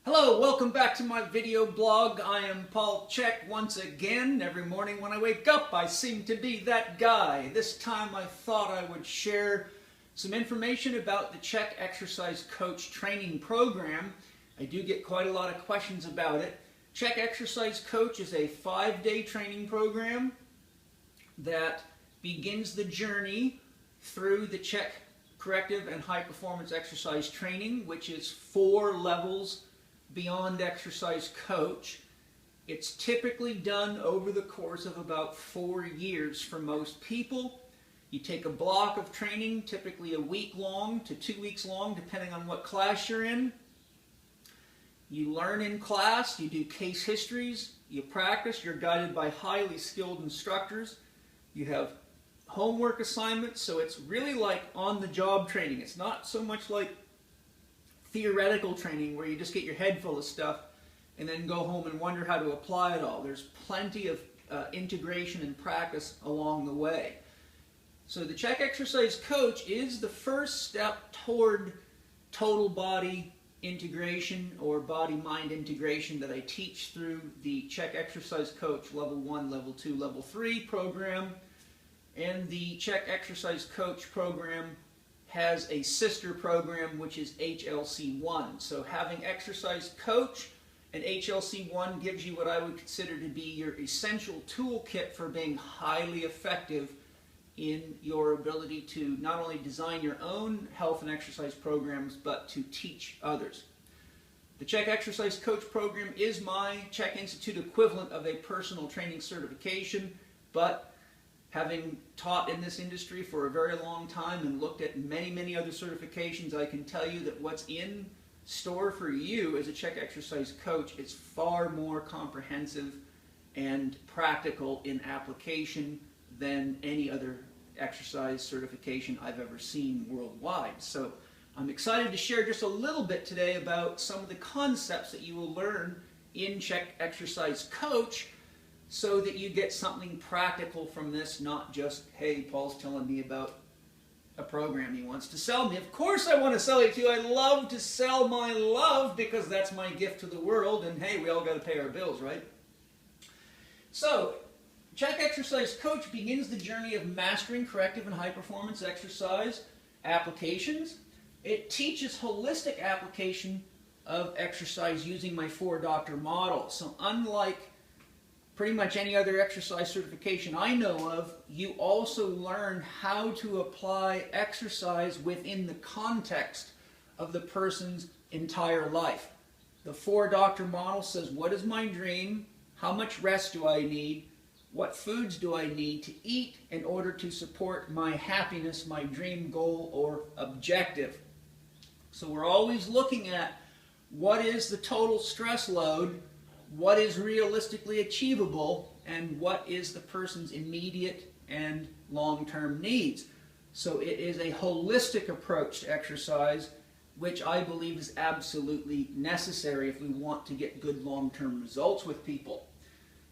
Hello, welcome back to my video blog. I am Chek once again. Every morning when I wake up, I seem to be that guy. This time I thought I would share some information about the Chek Exercise Coach training program. I do get quite a lot of questions about it. Chek Exercise Coach is a 5-day training program that begins the journey through the Chek Corrective and High Performance Exercise Training, which is 4 levels beyond exercise coach. It's typically done over the course of about 4 years for most people. You take a block of training, typically a week long to 2 weeks long, depending on what class you're in. You learn in class, you do case histories, you practice, you're guided by highly skilled instructors. You have homework assignments, so it's really like on-the-job training. It's not so much like theoretical training where you just get your head full of stuff and then go home and wonder how to apply it all. There's plenty of integration and practice along the way. So the Chek Exercise Coach is the first step toward total body integration or body-mind integration that I teach through the Chek Exercise Coach Level 1, Level 2, Level 3 program. And the Chek Exercise Coach program has a sister program which is HLC1. So having Exercise Coach and HLC1 gives you what I would consider to be your essential toolkit for being highly effective in your ability to not only design your own health and exercise programs, but to teach others. The Chek Exercise Coach program is my Chek Institute equivalent of a personal training certification, but having taught in this industry for a very long time and looked at many other certifications, I can tell you that what's in store for you as a Chek Exercise Coach is far more comprehensive and practical in application than any other exercise certification I've ever seen worldwide. So I'm excited to share just a little bit today about some of the concepts that you will learn in Chek Exercise Coach, so that you get something practical from this, not just, hey, Paul's telling me about a program he wants to sell me. Of course I want to sell it to you. I love to sell my love because that's my gift to the world, and hey, we all got to pay our bills, right? So, Chek Exercise Coach begins the journey of mastering corrective and high-performance exercise applications. It teaches holistic application of exercise using my 4-doctor model. So unlike pretty much any other exercise certification I know of, you also learn how to apply exercise within the context of the person's entire life. The 4-doctor model says, what is my dream? How much rest do I need? What foods do I need to eat in order to support my happiness, my dream goal or objective? So we're always looking at what is the total stress load, what is realistically achievable, and what is the person's immediate and long-term needs. So it is a holistic approach to exercise, which I believe is absolutely necessary if we want to get good long-term results with people.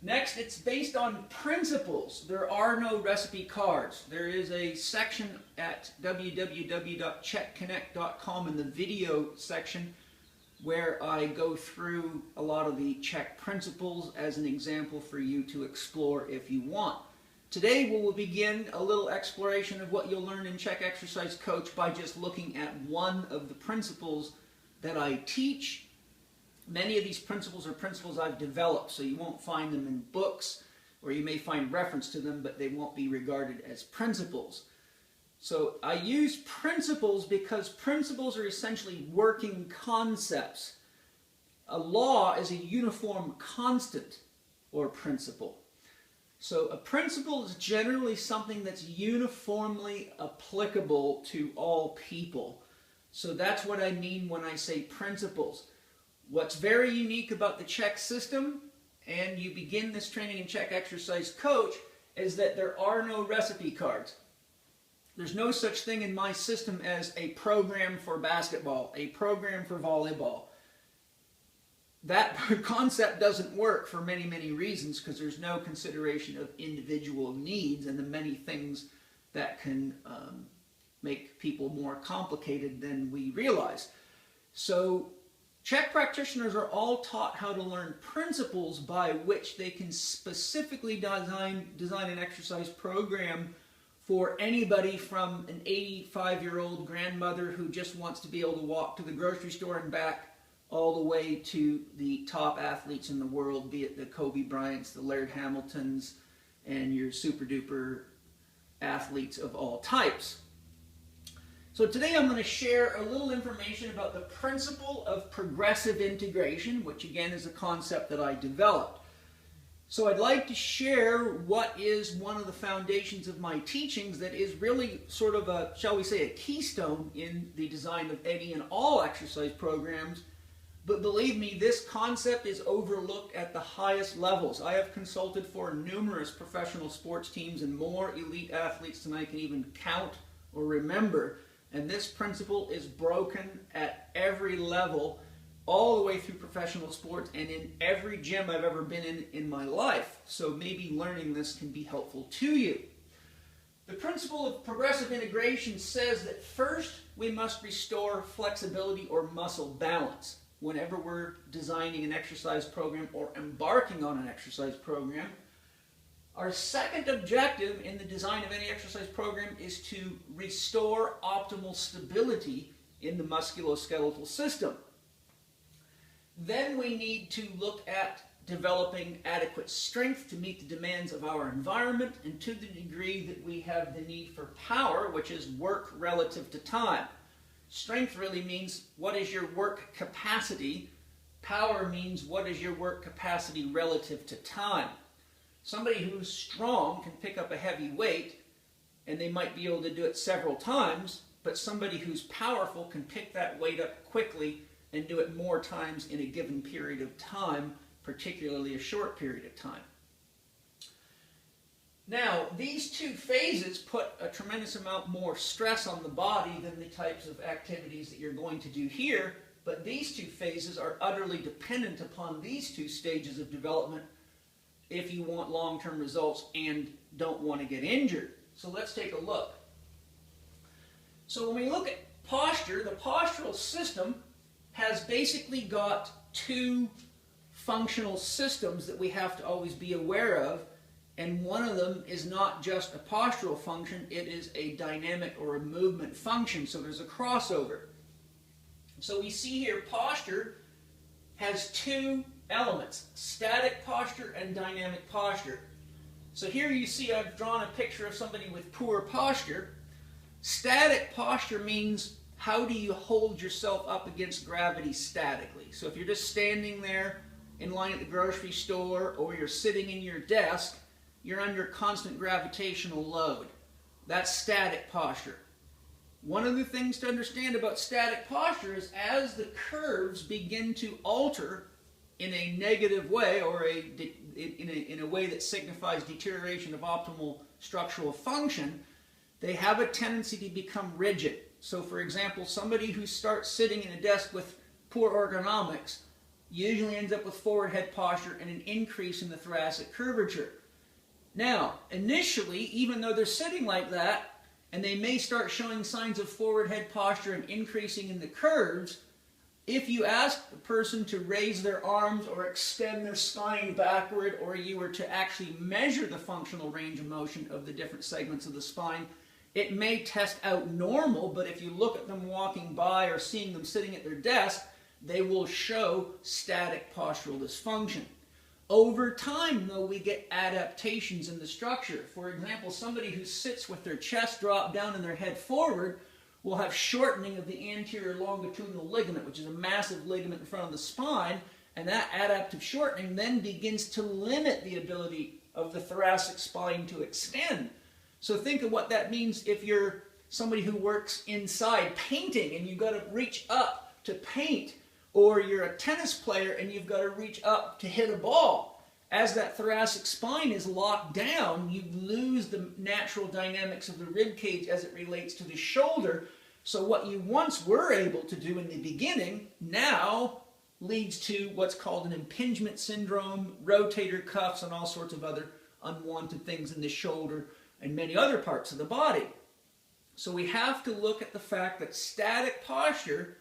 Next, it's based on principles. There are no recipe cards. There is a section at www.checkconnect.com in the video section where I go through a lot of the Chek principles as an example for you to explore if you want. Today we will begin a little exploration of what you'll learn in Chek Exercise Coach by just looking at one of the principles that I teach. Many of these principles are principles I've developed, so you won't find them in books, or you may find reference to them, but they won't be regarded as principles. So I use principles because principles are essentially working concepts. A law is a uniform constant or principle. So a principle is generally something that's uniformly applicable to all people. So that's what I mean when I say principles. What's very unique about the Chek system, and you begin this training in Chek Exercise Coach, is that there are no recipe cards. There's no such thing in my system as a program for basketball, a program for volleyball. That concept doesn't work for many reasons because there's no consideration of individual needs and the many things that can make people more complicated than we realize. So Chek practitioners are all taught how to learn principles by which they can specifically design an exercise program for anybody from an 85-year-old grandmother who just wants to be able to walk to the grocery store and back, all the way to the top athletes in the world, be it the Kobe Bryants, the Laird Hamiltons, and your super duper athletes of all types. So today I'm going to share a little information about the principle of progressive integration, which again is a concept that I developed. So I'd like to share what is one of the foundations of my teachings that is really sort of a, shall we say, a keystone in the design of any and all exercise programs. But believe me, this concept is overlooked at the highest levels. I have consulted for numerous professional sports teams and more elite athletes than I can even count or remember. And this principle is broken at every level, all the way through professional sports and in every gym I've ever been in my life. So maybe learning this can be helpful to you. The principle of progressive integration says that first we must restore flexibility or muscle balance whenever we're designing an exercise program or embarking on an exercise program. Our second objective in the design of any exercise program is to restore optimal stability in the musculoskeletal system. Then we need to look at developing adequate strength to meet the demands of our environment, and to the degree that we have the need for power, which is work relative to time. Strength really means what is your work capacity. Power means what is your work capacity relative to time. Somebody who's strong can pick up a heavy weight and they might be able to do it several times, but somebody who's powerful can pick that weight up quickly and do it more times in a given period of time, particularly a short period of time. Now, these two phases put a tremendous amount more stress on the body than the types of activities that you're going to do here, but these two phases are utterly dependent upon these two stages of development if you want long-term results and don't want to get injured. So let's take a look. So when we look at posture, the postural system has basically got two functional systems that we have to always be aware of, and one of them is not just a postural function, it is a dynamic or a movement function, so there's a crossover. So we see here posture has two elements, static posture and dynamic posture. So here you see I've drawn a picture of somebody with poor posture. Static posture means how do you hold yourself up against gravity statically. So if you're just standing there in line at the grocery store or you're sitting in your desk, you're under constant gravitational load. That's static posture. One of the things to understand about static posture is as the curves begin to alter in a negative way or in a way that signifies deterioration of optimal structural function, they have a tendency to become rigid. So for example, somebody who starts sitting in a desk with poor ergonomics usually ends up with forward head posture and an increase in the thoracic curvature. Now, initially, even though they're sitting like that, and they may start showing signs of forward head posture and increasing in the curves, if you ask the person to raise their arms or extend their spine backward, or you were to actually measure the functional range of motion of the different segments of the spine, it may test out normal, but if you look at them walking by or seeing them sitting at their desk, they will show static postural dysfunction. Over time, though, we get adaptations in the structure. For example, somebody who sits with their chest dropped down and their head forward will have shortening of the anterior longitudinal ligament, which is a massive ligament in front of the spine, and that adaptive shortening then begins to limit the ability of the thoracic spine to extend. So think of what that means if you're somebody who works inside painting and you've got to reach up to paint, or you're a tennis player and you've got to reach up to hit a ball. As that thoracic spine is locked down, you lose the natural dynamics of the rib cage as it relates to the shoulder. So what you once were able to do in the beginning now leads to what's called an impingement syndrome, rotator cuffs, and all sorts of other unwanted things in the shoulder and many other parts of the body. So we have to look at the fact that static posture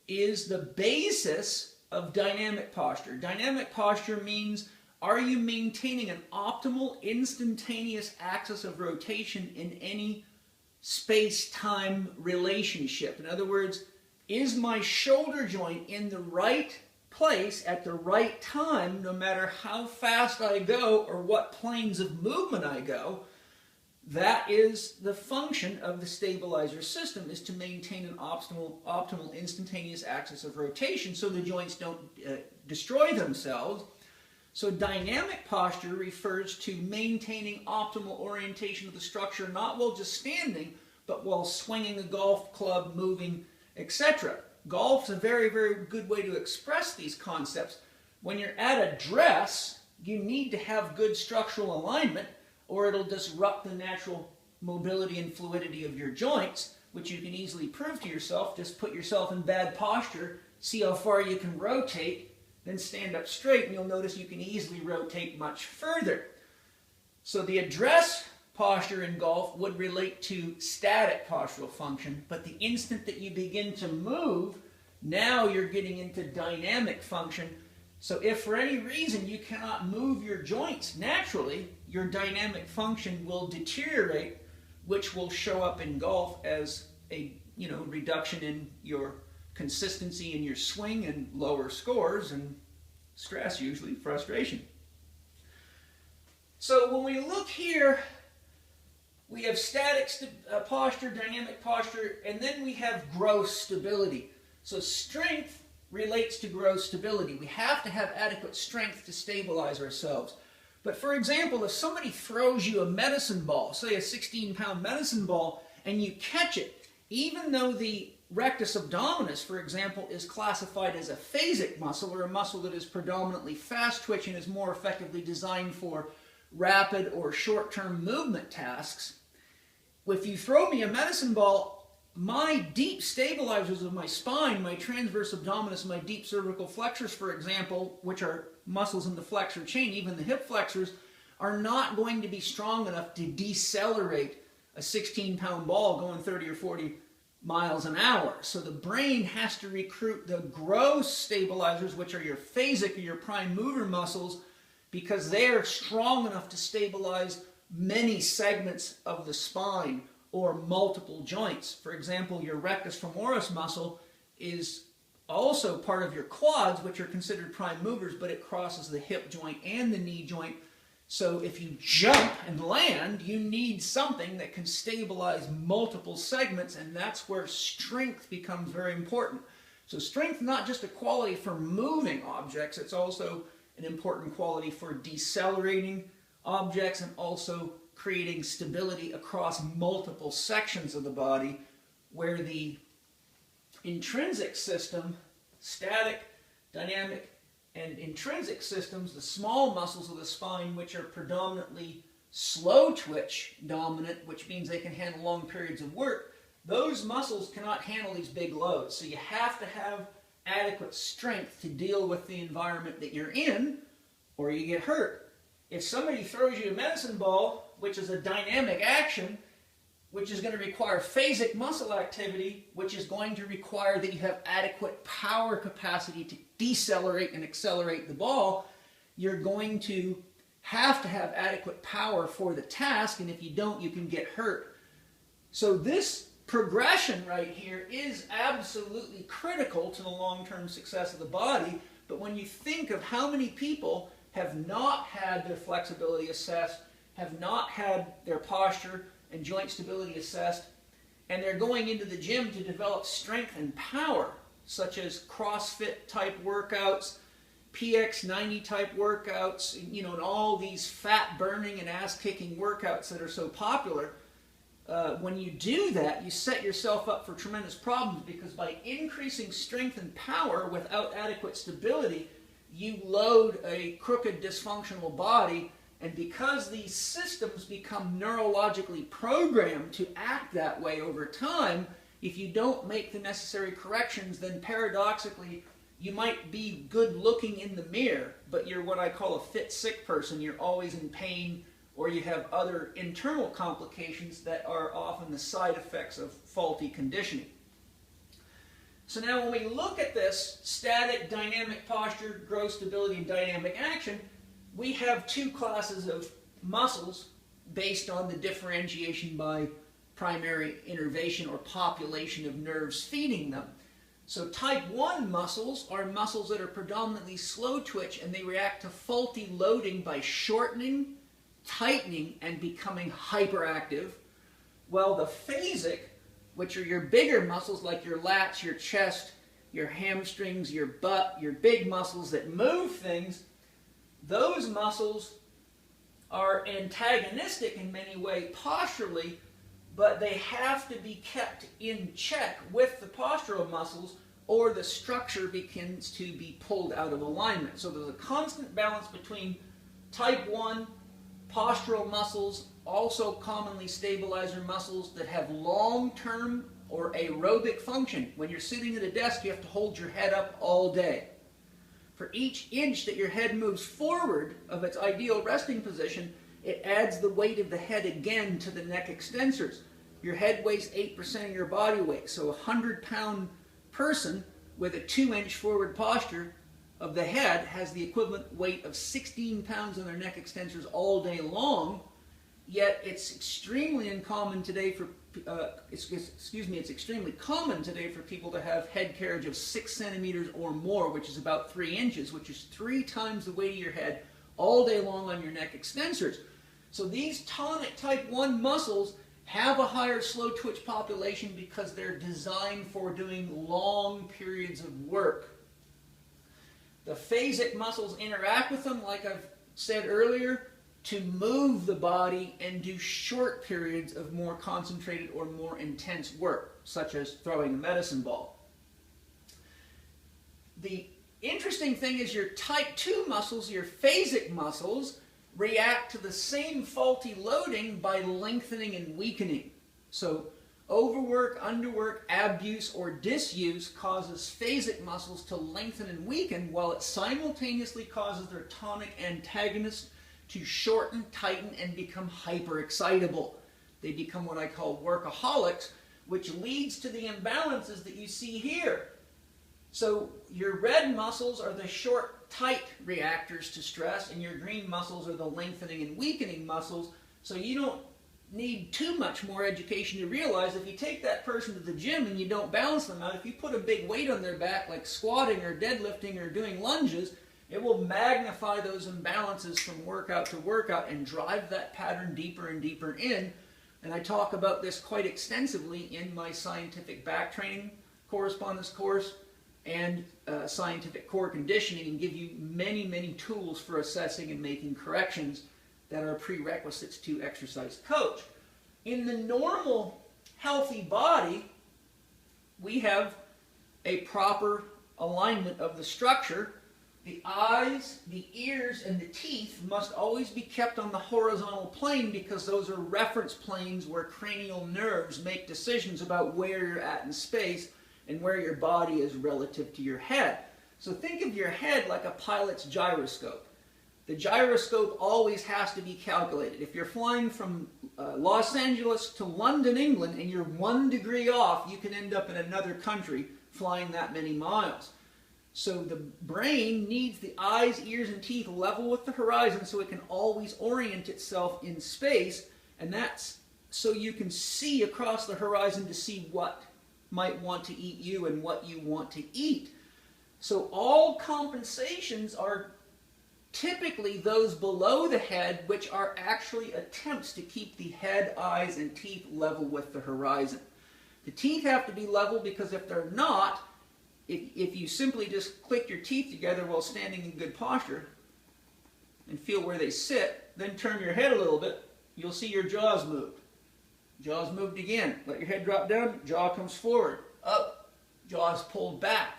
is the basis of dynamic posture. Dynamic posture means, are you maintaining an optimal instantaneous axis of rotation in any space-time relationship? In other words, is my shoulder joint in the right place at the right time, no matter how fast I go or what planes of movement I go? That is the function of the stabilizer system, is to maintain an optimal instantaneous axis of rotation so the joints don't destroy themselves. So dynamic posture refers to maintaining optimal orientation of the structure, not while just standing, but while swinging a golf club, moving, etc. Golf's a very, very good way to express these concepts. When you're at a dress, you need to have good structural alignment, or it'll disrupt the natural mobility and fluidity of your joints, which you can easily prove to yourself. Just put yourself in bad posture, see how far you can rotate, then stand up straight, and you'll notice you can easily rotate much further. So the address posture in golf would relate to static postural function, but the instant that you begin to move, now you're getting into dynamic function. So if for any reason you cannot move your joints naturally, your dynamic function will deteriorate, which will show up in golf as a reduction in your consistency in your swing and lower scores and stress, usually frustration. So when we look here, we have static posture, dynamic posture, and then we have gross stability. So strength relates to gross stability. We have to have adequate strength to stabilize ourselves. But for example, if somebody throws you a medicine ball, say a 16-pound medicine ball, and you catch it, even though the rectus abdominis, for example, is classified as a phasic muscle, or a muscle that is predominantly fast twitch and is more effectively designed for rapid or short-term movement tasks, if you throw me a medicine ball, my deep stabilizers of my spine, my transverse abdominis, my deep cervical flexors, for example, which are muscles in the flexor chain, even the hip flexors, are not going to be strong enough to decelerate a 16-pound ball going 30 or 40 miles an hour. So the brain has to recruit the gross stabilizers, which are your phasic or your prime mover muscles, because they are strong enough to stabilize many segments of the spine or multiple joints. For example, your rectus femoris muscle is also part of your quads, which are considered prime movers, but it crosses the hip joint and the knee joint. So if you jump and land, you need something that can stabilize multiple segments, and that's where strength becomes very important. So strength, not just a quality for moving objects, it's also an important quality for decelerating objects and also creating stability across multiple sections of the body, where the intrinsic system, static, dynamic, and intrinsic systems, the small muscles of the spine, which are predominantly slow twitch dominant, which means they can handle long periods of work, those muscles cannot handle these big loads. So you have to have adequate strength to deal with the environment that you're in, or you get hurt. If somebody throws you a medicine ball, which is a dynamic action, which is going to require phasic muscle activity, which is going to require that you have adequate power capacity to decelerate and accelerate the ball, you're going to have adequate power for the task, and if you don't, you can get hurt. So this progression right here is absolutely critical to the long-term success of the body, but when you think of how many people have not had their flexibility assessed, have not had their posture and joint stability assessed, and they're going into the gym to develop strength and power, such as CrossFit type workouts, PX90 type workouts, and all these fat burning and ass kicking workouts that are so popular. When you do that, you set yourself up for tremendous problems, because by increasing strength and power without adequate stability, you load a crooked, dysfunctional body, and because these systems become neurologically programmed to act that way over time, if you don't make the necessary corrections, then paradoxically, you might be good looking in the mirror, but you're what I call a fit sick person. You're always in pain, or you have other internal complications that are often the side effects of faulty conditioning. So now when we look at this static, dynamic posture, growth, stability, and dynamic action, we have two classes of muscles based on the differentiation by primary innervation or population of nerves feeding them. So type 1 muscles are muscles that are predominantly slow twitch, and they react to faulty loading by shortening, tightening, and becoming hyperactive, while the phasic, which are your bigger muscles like your lats, your chest, your hamstrings, your butt, your big muscles that move things, those muscles are antagonistic in many ways posturally, but they have to be kept in check with the postural muscles, or the structure begins to be pulled out of alignment. So there's a constant balance between type 1 postural muscles, also commonly stabilizer muscles that have long-term or aerobic function. When you're sitting at a desk, you have to hold your head up all day. For each inch that your head moves forward of its ideal resting position, it adds the weight of the head again to the neck extensors. Your head weighs 8% of your body weight, so a 100-pound person with a 2-inch forward posture of the head has the equivalent weight of 16 pounds on their neck extensors all day long. Yet it's extremely uncommon today for it's extremely common today for people to have head carriage of 6 centimeters or more, which is about 3 inches, which is 3 times the weight of your head all day long on your neck extensors. So these tonic type 1 muscles have a higher slow twitch population because they're designed for doing long periods of work. The phasic muscles interact with them, like I've said earlier, to move the body and do short periods of more concentrated or more intense work, such as throwing a medicine ball. The interesting thing is your type 2 muscles, your phasic muscles, react to the same faulty loading by lengthening and weakening. So overwork, underwork, abuse, or disuse causes phasic muscles to lengthen and weaken, while it simultaneously causes their tonic antagonists to shorten, tighten, and become hyperexcitable. They become what I call workaholics, which leads to the imbalances that you see here. So your red muscles are the short, tight reactors to stress, and your green muscles are the lengthening and weakening muscles. So you don't need too much more education to realize if you take that person to the gym and you don't balance them out, if you put a big weight on their back like squatting or deadlifting or doing lunges, it will magnify those imbalances from workout to workout and drive that pattern deeper and deeper in. And I talk about this quite extensively in my scientific back training correspondence course and scientific core conditioning, and give you many, many tools for assessing and making corrections that are prerequisites to exercise coach. In the normal, healthy body, we have a proper alignment of the structure. The eyes, the ears, and the teeth must always be kept on the horizontal plane because those are reference planes where cranial nerves make decisions about where you're at in space and where your body is relative to your head. So think of your head like a pilot's gyroscope. The gyroscope always has to be calculated. If you're flying from Los Angeles to London, England, and you're 1 degree off, you can end up in another country flying that many miles. So the brain needs the eyes, ears, and teeth level with the horizon so it can always orient itself in space, and that's so you can see across the horizon to see what might want to eat you and what you want to eat. So all compensations are typically those below the head, which are actually attempts to keep the head, eyes, and teeth level with the horizon. The teeth have to be level because if they're not, if you simply just click your teeth together while standing in good posture and feel where they sit, then turn your head a little bit, you'll see your jaws moved. Jaws moved again. Let your head drop down, jaw comes forward, up, jaws pulled back.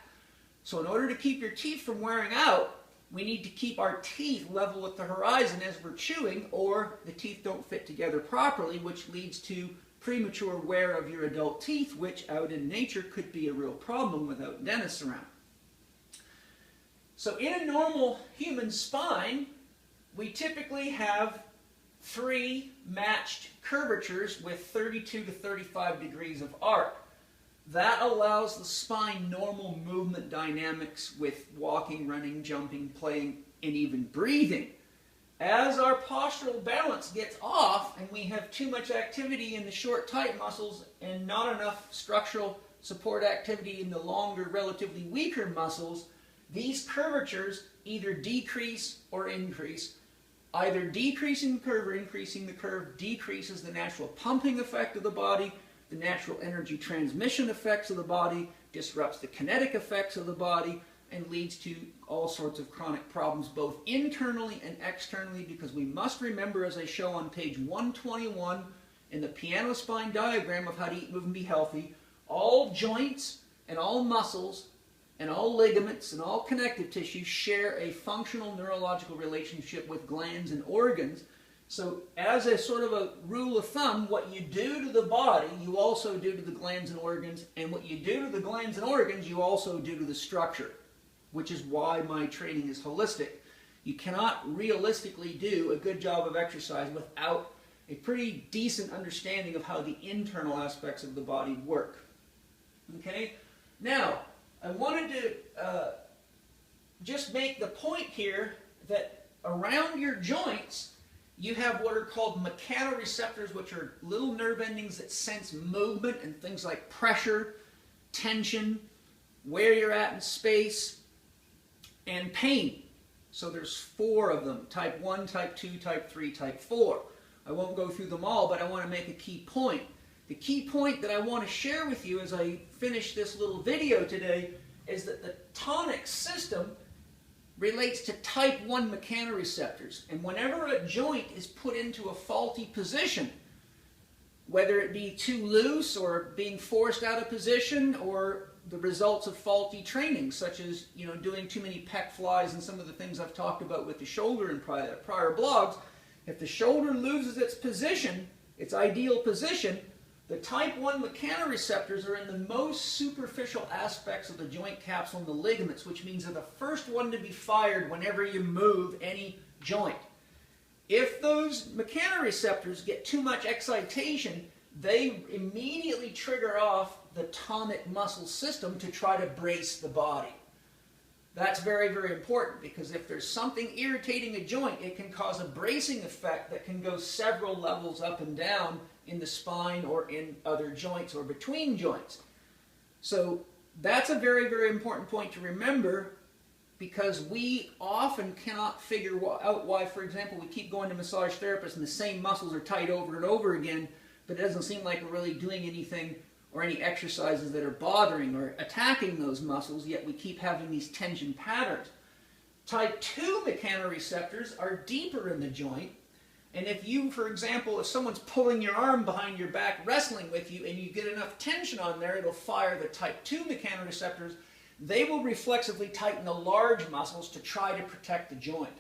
So in order to keep your teeth from wearing out, we need to keep our teeth level with the horizon as we're chewing, or the teeth don't fit together properly, which leads to premature wear of your adult teeth, which out in nature could be a real problem without dentists around. So in a normal human spine, we typically have 3 matched curvatures with 32 to 35 degrees of arc. That allows the spine normal movement dynamics with walking, running, jumping, playing, and even breathing. As our postural balance gets off and we have too much activity in the short, tight muscles and not enough structural support activity in the longer, relatively weaker muscles, these curvatures either decrease or increase. Either decreasing the curve or increasing the curve decreases the natural pumping effect of the body, the natural energy transmission effects of the body, disrupts the kinetic effects of the body, and leads to all sorts of chronic problems both internally and externally, because we must remember, as I show on page 121 in the piano spine diagram of how to eat, move, and be healthy, all joints and all muscles and all ligaments and all connective tissue share a functional neurological relationship with glands and organs. So as a sort of a rule of thumb, what you do to the body, you also do to the glands and organs, and what you do to the glands and organs, you also do to the structure, which is why my training is holistic. You cannot realistically do a good job of exercise without a pretty decent understanding of how the internal aspects of the body work. Okay? Now, I wanted to just make the point here that around your joints, you have what are called mechanoreceptors, which are little nerve endings that sense movement and things like pressure, tension, where you're at in space, and pain. So there's 4 of them, type 1, type 2, type 3, type 4. I won't go through them all, but I want to make a key point. The key point that I want to share with you as I finish this little video today is that the tonic system relates to type 1 mechanoreceptors. And whenever a joint is put into a faulty position, whether it be too loose or being forced out of position or the results of faulty training, such as doing too many pec flies and some of the things I've talked about with the shoulder in prior blogs, if the shoulder loses its position, its ideal position, the type 1 mechanoreceptors are in the most superficial aspects of the joint capsule and the ligaments, which means they're the first one to be fired whenever you move any joint. If those mechanoreceptors get too much excitation, they immediately trigger off the tonic muscle system to try to brace the body. That's very, very important, because if there's something irritating a joint, it can cause a bracing effect that can go several levels up and down in the spine or in other joints or between joints. So that's a very, very important point to remember, because we often cannot figure out why, for example, we keep going to massage therapists and the same muscles are tight over and over again, but it doesn't seem like we're really doing anything or any exercises that are bothering or attacking those muscles, yet we keep having these tension patterns. Type 2 mechanoreceptors are deeper in the joint, and if you, for example, if someone's pulling your arm behind your back wrestling with you and you get enough tension on there, it'll fire the type 2 mechanoreceptors. They will reflexively tighten the large muscles to try to protect the joint.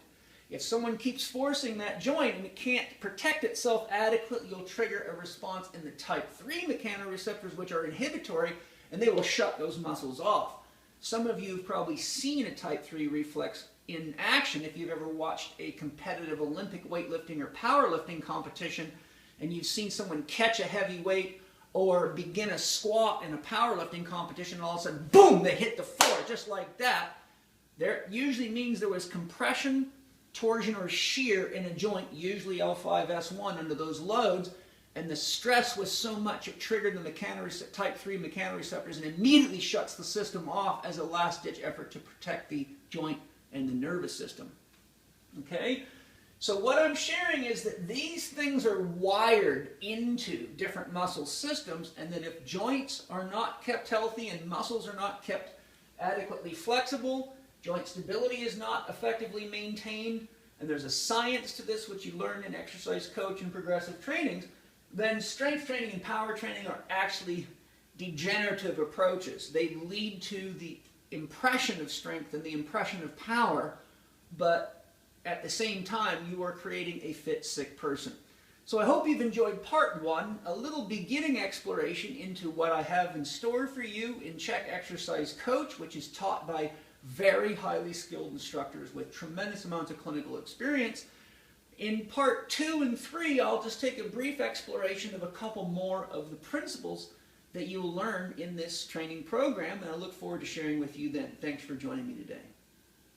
If someone keeps forcing that joint and it can't protect itself adequately, you'll trigger a response in the type 3 mechanoreceptors, which are inhibitory, and they will shut those muscles off. Some of you have probably seen a type 3 reflex in action if you've ever watched a competitive Olympic weightlifting or powerlifting competition, and you've seen someone catch a heavy weight or begin a squat in a powerlifting competition, and all of a sudden, boom, they hit the floor just like that. There usually means there was compression, torsion, or shear in a joint, usually L5-S1 under those loads, and the stress was so much it triggered the type 3 mechanoreceptors and immediately shuts the system off as a last-ditch effort to protect the joint and the nervous system. Okay? So what I'm sharing is that these things are wired into different muscle systems, and that if joints are not kept healthy and muscles are not kept adequately flexible, joint stability is not effectively maintained, and there's a science to this which you learn in exercise coach and progressive trainings, then strength training and power training are actually degenerative approaches. They lead to the impression of strength and the impression of power, but at the same time you are creating a fit, sick person. So I hope you've enjoyed part 1, a little beginning exploration into what I have in store for you in Chek Exercise Coach, which is taught by very highly skilled instructors with tremendous amounts of clinical experience. In part 2 and 3, I'll just take a brief exploration of a couple more of the principles that you will learn in this training program, and I look forward to sharing with you then. Thanks for joining me today.